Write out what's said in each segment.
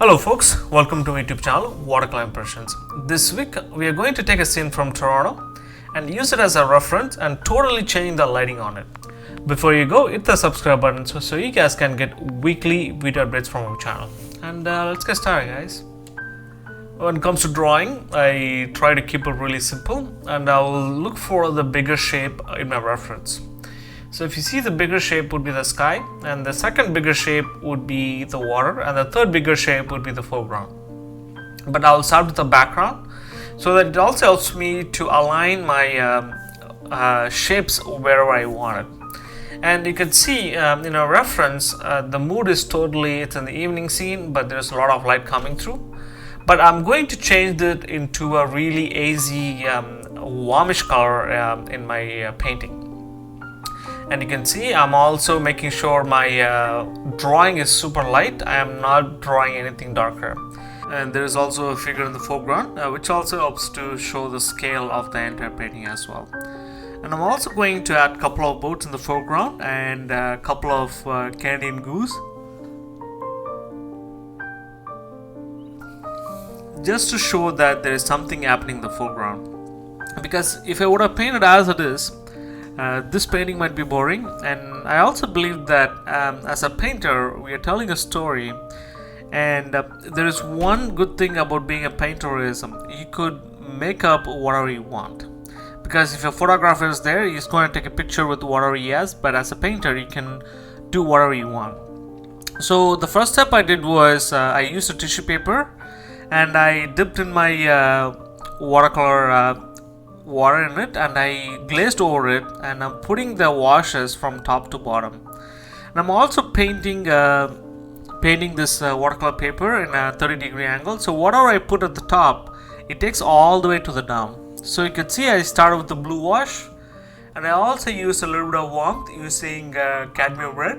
Hello folks, welcome to my YouTube channel Watercolor Impressions. This week we are going to take a scene from Toronto and use it as a reference and totally change the lighting on it. Before you go, hit the subscribe button so you guys can get weekly video updates from our channel. And let's get started, guys. When it comes to drawing, I try to keep it really simple and I will look for the bigger shape in my reference. So if you see, the bigger shape would be the sky, and the second bigger shape would be the water, and the third bigger shape would be the foreground. But I'll start with the background so that it also helps me to align my shapes wherever I want it. And you can see in a reference, the mood is totally, it's in the evening scene, but there's a lot of light coming through. But I'm going to change it into a really hazy, warmish color in my painting. And you can see I'm also making sure my drawing is super light. I am not drawing anything darker. And there is also a figure in the foreground, which also helps to show the scale of the entire painting as well. And I'm also going to add a couple of boats in the foreground and a couple of Canadian goose, just to show that there is something happening in the foreground. Because if I would have painted as it is, this painting might be boring, and I also believe that as a painter we are telling a story, and there is one good thing about being a painter is you could make up whatever you want, because if your photographer is there, he's going to take a picture with whatever he has, but as a painter you can do whatever you want. So the first step I did was I used a tissue paper and I dipped in my watercolor water in it, and I glazed over it, and I'm putting the washes from top to bottom. And I'm also painting this watercolor paper in a 30-degree angle, so whatever I put at the top, it takes all the way to the down. So you can see I started with the blue wash, and I also used a little bit of warmth using cadmium red,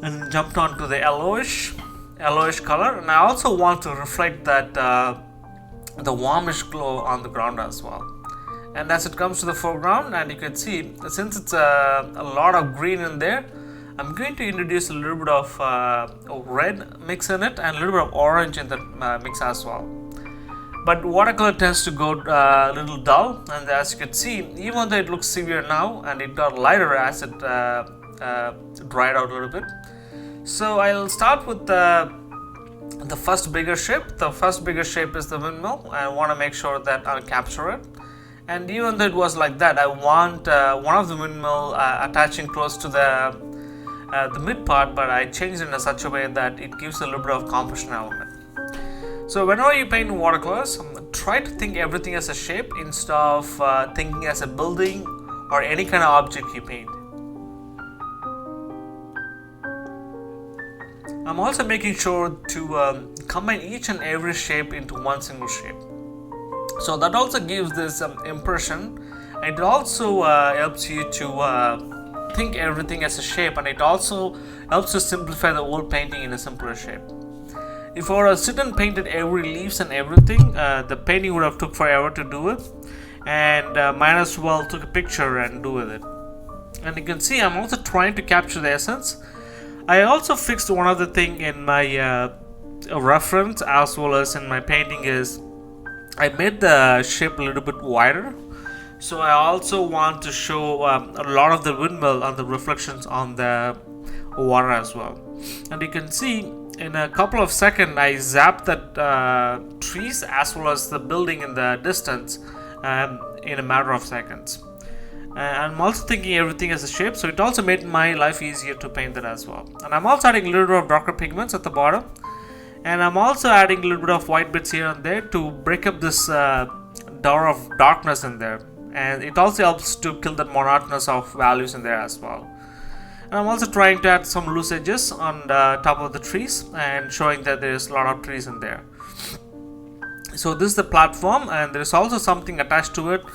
and jumped on to the yellowish color. And I also want to reflect that the warmish glow on the ground as well. And as it comes to the foreground, and you can see, since it's a lot of green in there, I'm going to introduce a little bit of red mix in it and a little bit of orange in the mix as well. But watercolor tends to go a little dull, and as you can see, even though it looks severe now, and it got lighter as it dried out a little bit. So I'll start with the first bigger shape. The first bigger shape is the windmill. I want to make sure that I'll capture it, and even though it was like that, I want one of the windmill attaching close to the mid part, but I changed it in such a way that it gives a little bit of compression element. So whenever you paint watercolors, try to think everything as a shape instead of thinking as a building or any kind of object you paint. I'm also making sure to combine each and every shape into one single shape. So that also gives this impression. It also helps you to think everything as a shape, and it also helps to simplify the whole painting in a simpler shape. If I were to sit and painted every leaves and everything, the painting would have took forever to do it, and might as well took a picture and do with it. And you can see I'm also trying to capture the essence. I also fixed one other thing in my reference as well as in my painting is I made the shape a little bit wider. So I also want to show a lot of the windmill and the reflections on the water as well. And you can see in a couple of seconds I zapped that trees as well as the building in the distance in a matter of seconds. I'm also thinking everything as a shape, so it also made my life easier to paint that as well. And I'm also adding a little bit of darker pigments at the bottom, and I'm also adding a little bit of white bits here and there to break up this dower of darkness in there, and it also helps to kill that monotonous of values in there as well. And I'm also trying to add some loose edges on the top of the trees and showing that there's a lot of trees in there. So this is the platform, and there's also something attached to it.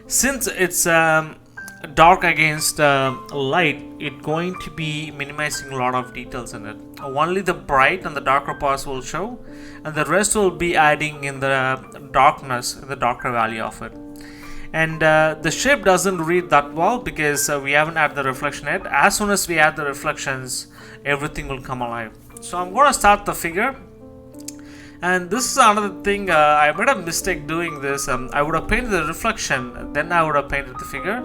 Since it's dark against light, it's going to be minimizing a lot of details in it. Only the bright and the darker parts will show, and the rest will be adding in the darkness, in the darker value of it. and the shape doesn't read that well because we haven't added the reflection yet. As soon as we add the reflections, everything will come alive. So I'm going to start the figure. And this is another thing, I made a mistake doing this. I would have painted the reflection, then I would have painted the figure.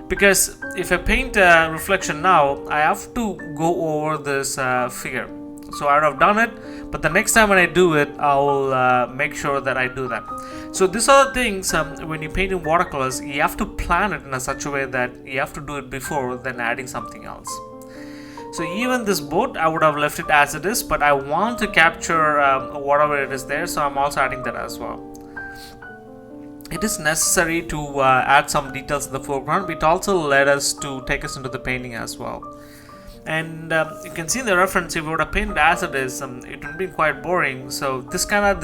Because if I paint a reflection now, I have to go over this figure. So I would have done it, but the next time when I do it, I will make sure that I do that. So these are the things, when you paint in watercolors, you have to plan it in such a way that you have to do it before then adding something else. So even this boat, I would have left it as it is, but I want to capture whatever it is there, so I'm also adding that as well. It is necessary to add some details in the foreground, but it also led us to take us into the painting as well. And you can see in the reference, if you would have painted as it is, it would be quite boring. So this kind of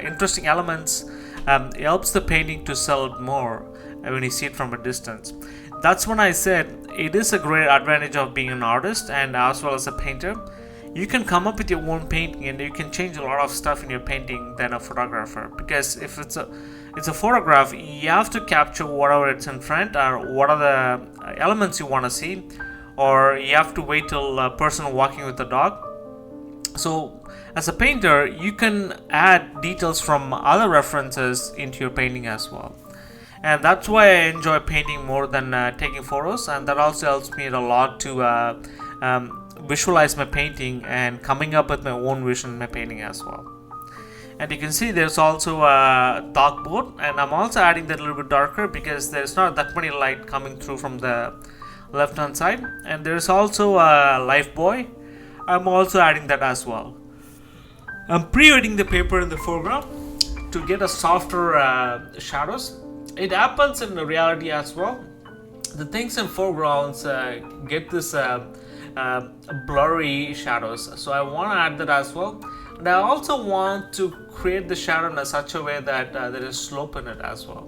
interesting elements helps the painting to sell more when you see it from a distance. That's when I said it is a great advantage of being an artist and as well as a painter. You can come up with your own painting and you can change a lot of stuff in your painting than a photographer, because if it's a photograph, you have to capture whatever it's in front or what are the elements you want to see, or you have to wait till a person walking with a dog. So as a painter, you can add details from other references into your painting as well. And that's why I enjoy painting more than taking photos, and that also helps me a lot to visualize my painting and coming up with my own vision in my painting as well. And you can see there's also a dark boat, and I'm also adding that a little bit darker because there's not that many light coming through from the left hand side. And there's also a life buoy. I'm also adding that as well. I'm pre-wetting the paper in the foreground to get a softer shadows. It happens in the reality as well. The things in foregrounds get this blurry shadows, so I want to add that as well. And I also want to create the shadow in such a way that there is slope in it as well.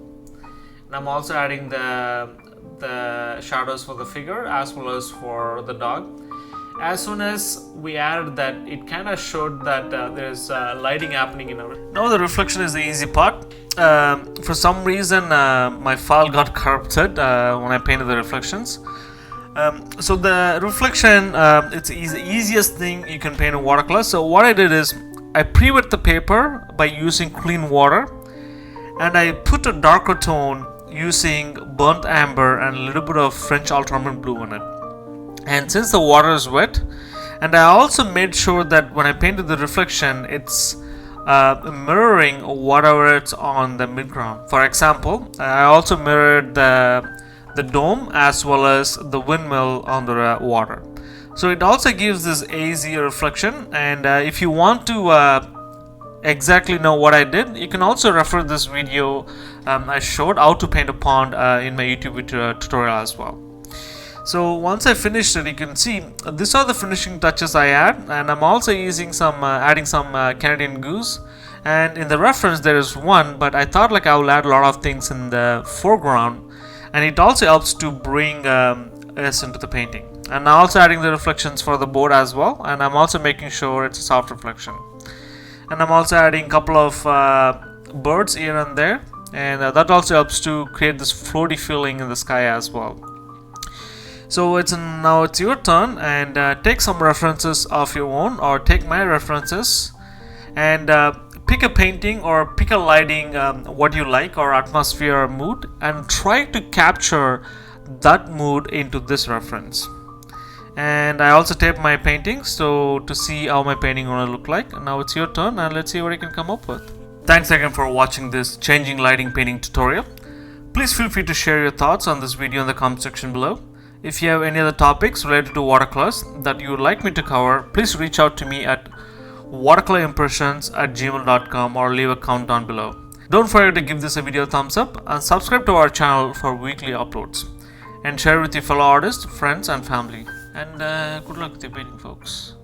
And I'm also adding the shadows for the figure as well as for the dog. As soon as we added that, it kind of showed that there's lighting happening in our... Now the reflection is the easy part. For some reason my file got corrupted when I painted the reflections. So the reflection, it's the easiest thing you can paint in watercolor. So what I did is I pre-wet the paper by using clean water, and I put a darker tone using burnt amber and a little bit of French ultramarine blue in it. And since the water is wet, and I also made sure that when I painted the reflection, it's mirroring whatever it's on the midground. For example, I also mirrored the dome as well as the windmill on the water. So it also gives this hazy reflection, and if you want to exactly know what I did, you can also refer this video I showed how to paint a pond in my YouTube tutorial as well. So once I finished it, you can see these are the finishing touches I add, and I'm also using some adding some Canadian goose. And in the reference there is one, but I thought like I will add a lot of things in the foreground, and it also helps to bring us into the painting. And I'm also adding the reflections for the board as well, and I'm also making sure it's a soft reflection. And I'm also adding a couple of birds here and there, and that also helps to create this floaty feeling in the sky as well. So now it's your turn, and take some references of your own, or take my references, and pick a painting or pick a lighting, what you like, or atmosphere or mood, and try to capture that mood into this reference. And I also tape my paintings to see how my painting gonna look like. And now it's your turn, and let's see what you can come up with. Thanks again for watching this changing lighting painting tutorial. Please feel free to share your thoughts on this video in the comment section below. If you have any other topics related to watercolors that you would like me to cover, please reach out to me at watercolorimpressions@gmail.com or leave a comment down below. Don't forget to give this video a thumbs up and subscribe to our channel for weekly uploads. And share with your fellow artists, friends and family. And good luck with your painting, folks.